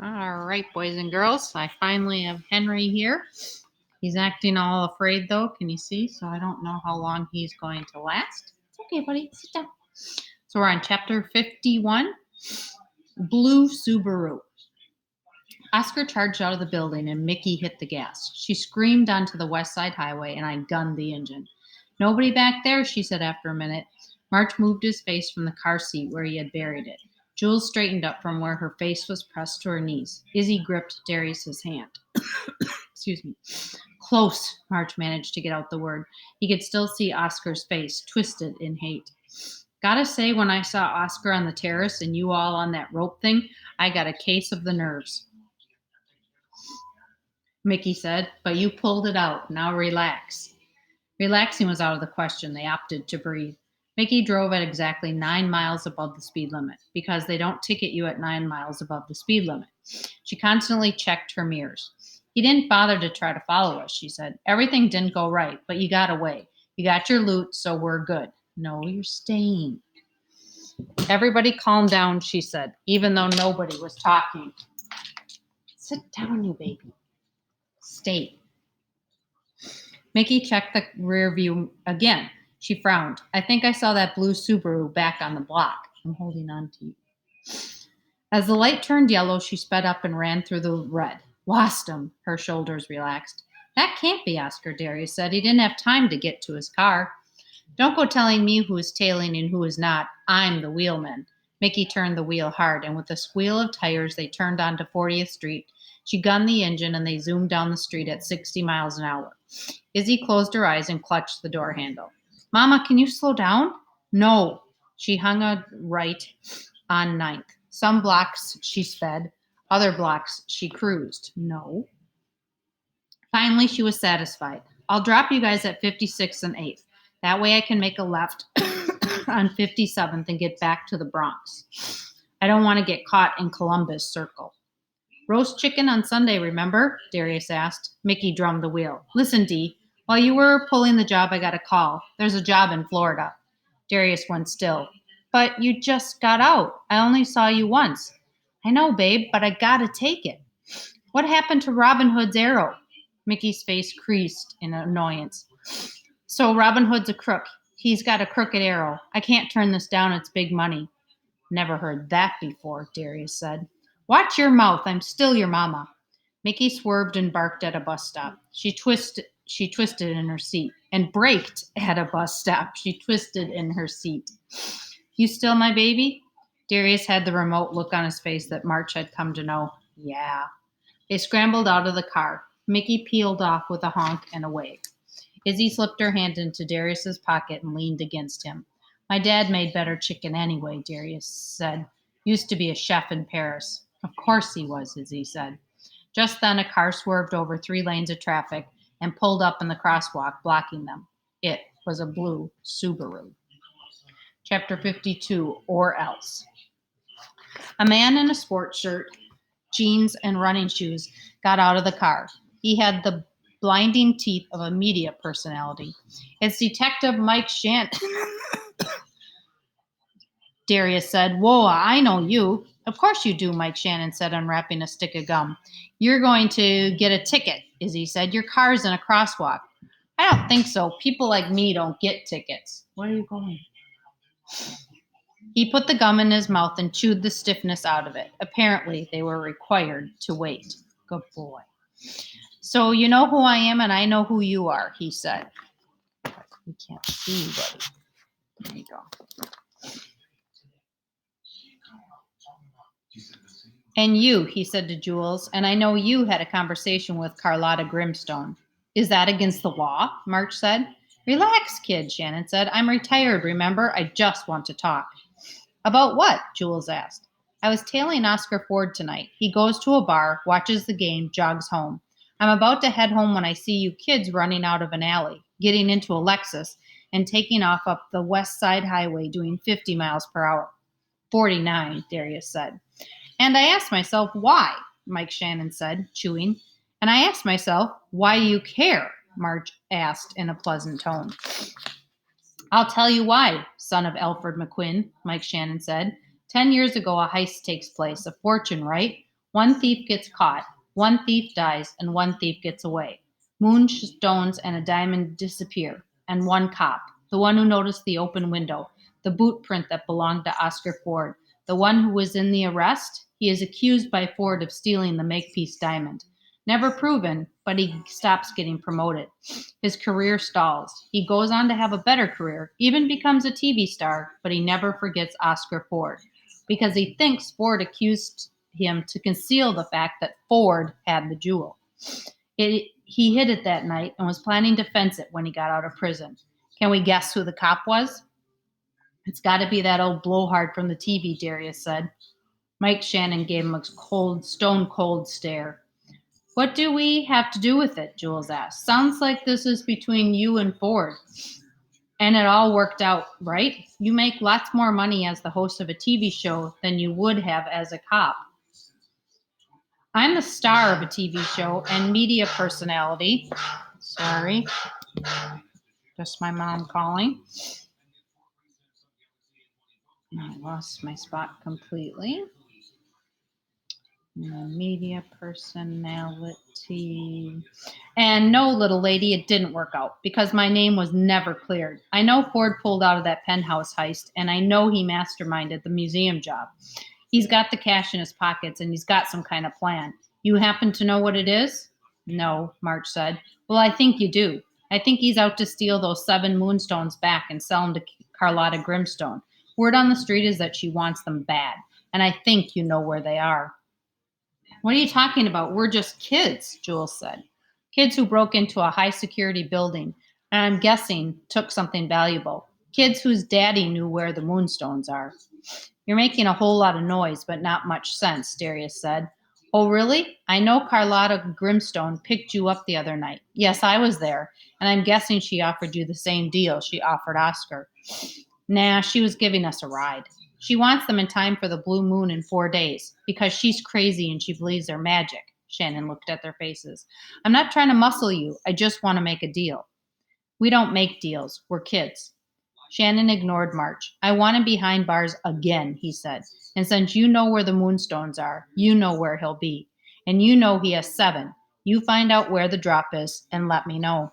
All right, boys and girls. I finally have Henry here. He's acting all afraid, though. Can you see? So I don't know how long he's going to last. It's okay, buddy. Sit down. So we're on chapter 51 Blue Subaru. Oscar charged out of the building and Mickey hit the gas. She screamed onto the West Side Highway and I gunned the engine. Nobody back there, she said after a minute. March moved his face from the car seat where he had buried it. Jules straightened up from where her face was pressed to her knees. Izzy gripped Darius's hand. Excuse me. Close, March managed to get out the word. He could still see Oscar's face, twisted in hate. Gotta say, when I saw Oscar on the terrace and you all on that rope thing, I got a case of the nerves. Mickey said, but you pulled it out. Now relax. Relaxing was out of the question. They opted to breathe. Mickey drove at exactly 9 miles above the speed limit because they don't ticket you at 9 miles above the speed limit. She constantly checked her mirrors. He didn't bother to try to follow us, she said. Everything didn't go right, but you got away. You got your loot, so we're good. No, you're staying. Everybody calm down, she said, even though nobody was talking. Sit down, you baby. Stay. Mickey checked the rear view again. She frowned. I think I saw that blue Subaru back on the block. I'm holding on to you. As the light turned yellow, she sped up and ran through the red. Lost him. Her shoulders relaxed. That can't be Oscar, Darius said. He didn't have time to get to his car. Don't go telling me who is tailing and who is not. I'm the wheelman. Mickey turned the wheel hard, and with a squeal of tires, they turned onto 40th Street. She gunned the engine, and they zoomed down the street at 60 miles an hour. Izzy closed her eyes and clutched the door handle. Mama, can you slow down? No. She hung a right on 9th. Some blocks she sped, other blocks she cruised. No. Finally, she was satisfied. I'll drop you guys at 56th and 8th. That way I can make a left on 57th and get back to the Bronx. I don't want to get caught in Columbus Circle. Roast chicken on Sunday, remember? Darius asked. Mickey drummed the wheel. Listen, Dee, while you were pulling the job, I got a call. There's a job in Florida. Darius went still. But you just got out. I only saw you once. I know, babe, but I gotta take it. What happened to Robin Hood's arrow? Mickey's face creased in annoyance. So Robin Hood's a crook. He's got a crooked arrow. I can't turn this down. It's big money. Never heard that before, Darius said. Watch your mouth. I'm still your mama. Mickey swerved and barked at a bus stop. She twisted in her seat and braked at a bus stop. She twisted in her seat. You still my baby? Darius had the remote look on his face that March had come to know. Yeah. They scrambled out of the car. Mickey peeled off with a honk and a wave. Izzy slipped her hand into Darius's pocket and leaned against him. My dad made better chicken anyway, Darius said. Used to be a chef in Paris. Of course he was, Izzy said. Just then a car swerved over 3 lanes of traffic and pulled up in the crosswalk, blocking them. It was a blue Subaru. Chapter 52, Or Else. A man in a sports shirt, jeans, and running shoes got out of the car. He had the blinding teeth of a media personality. It's Detective Mike Shannon. Darius said, Whoa, I know you. Of course you do, Mike Shannon said, unwrapping a stick of gum. You're going to get a ticket, Izzy said. Your car's in a crosswalk. I don't think so. People like me don't get tickets. Where are you going? He put the gum in his mouth and chewed the stiffness out of it. Apparently, they were required to wait. Good boy. So you know who I am and I know who you are, he said. We can't see you, buddy. There you go. And you, he said to Jules, and I know you had a conversation with Carlotta Grimstone. Is that against the law? March said. Relax, kid, Shannon said. I'm retired, remember? I just want to talk. About what? Jules asked. I was tailing Oscar Ford tonight. He goes to a bar, watches the game, jogs home. I'm about to head home when I see you kids running out of an alley, getting into a Lexus, and taking off up the West Side Highway doing 50 miles per hour. 49, Darius said. And I asked myself, why? Mike Shannon said, chewing. And I asked myself, why do you care? Marge asked in a pleasant tone. I'll tell you why, son of Alfred McQuinn, Mike Shannon said. 10 years ago, a heist takes place. A fortune, right? One thief gets caught, one thief dies, and one thief gets away. Moonstones and a diamond disappear, and one cop, the one who noticed the open window, the boot print that belonged to Oscar Ford, the one who was in the arrest, he is accused by Ford of stealing the Makepeace diamond. Never proven, but he stops getting promoted. His career stalls. He goes on to have a better career, even becomes a TV star, but he never forgets Oscar Ford because he thinks Ford accused him to conceal the fact that Ford had the jewel. He hid it that night and was planning to fence it when he got out of prison. Can we guess who the cop was? It's got to be that old blowhard from the TV, Darius said. Mike Shannon gave him a stone cold stare. What do we have to do with it? Jules asked. Sounds like this is between you and Ford. And it all worked out, right? You make lots more money as the host of a TV show than you would have as a cop. I'm the star of a TV show and media personality. Sorry, just my mom calling. I lost my spot completely. Media personality. And no, little lady, it didn't work out because my name was never cleared. I know Ford pulled out of that penthouse heist, and I know he masterminded the museum job. He's got the cash in his pockets, and he's got some kind of plan. You happen to know what it is? No, March said. Well, I think you do. I think he's out to steal those 7 moonstones back and sell them to Carlotta Grimstone. Word on the street is that she wants them bad, and I think you know where they are. What are you talking about? We're just kids, Jules said. Kids who broke into a high security building and I'm guessing took something valuable. Kids whose daddy knew where the moonstones are. You're making a whole lot of noise, but not much sense, Darius said. Oh, really? I know Carlotta Grimstone picked you up the other night. Yes, I was there, and I'm guessing she offered you the same deal she offered Oscar. Nah, she was giving us a ride. She wants them in time for the blue moon in 4 days because she's crazy and she believes they're magic. Shannon looked at their faces. I'm not trying to muscle you. I just want to make a deal. We don't make deals. We're kids. Shannon ignored March. I want him behind bars again, he said. And since you know where the moonstones are, you know where he'll be. And you know he has 7. You find out where the drop is and let me know.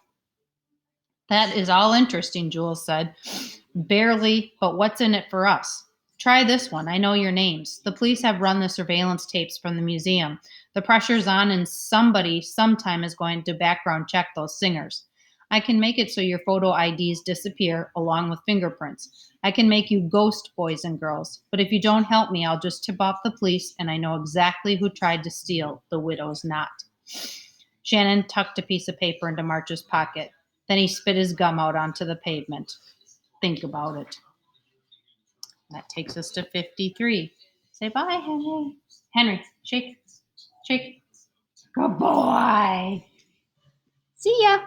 That is all interesting, Jules said. Barely, but what's in it for us? Try this one. I know your names. The police have run the surveillance tapes from the museum. The pressure's on, and somebody sometime is going to background check those singers. I can make it so your photo IDs disappear along with fingerprints. I can make you ghost boys and girls. But if you don't help me, I'll just tip off the police, and I know exactly who tried to steal the widow's knot. Shannon tucked a piece of paper into March's pocket. Then he spit his gum out onto the pavement. Think about it. That takes us to 53. Say bye, Henry. Henry, shake, shake. Good boy. See ya.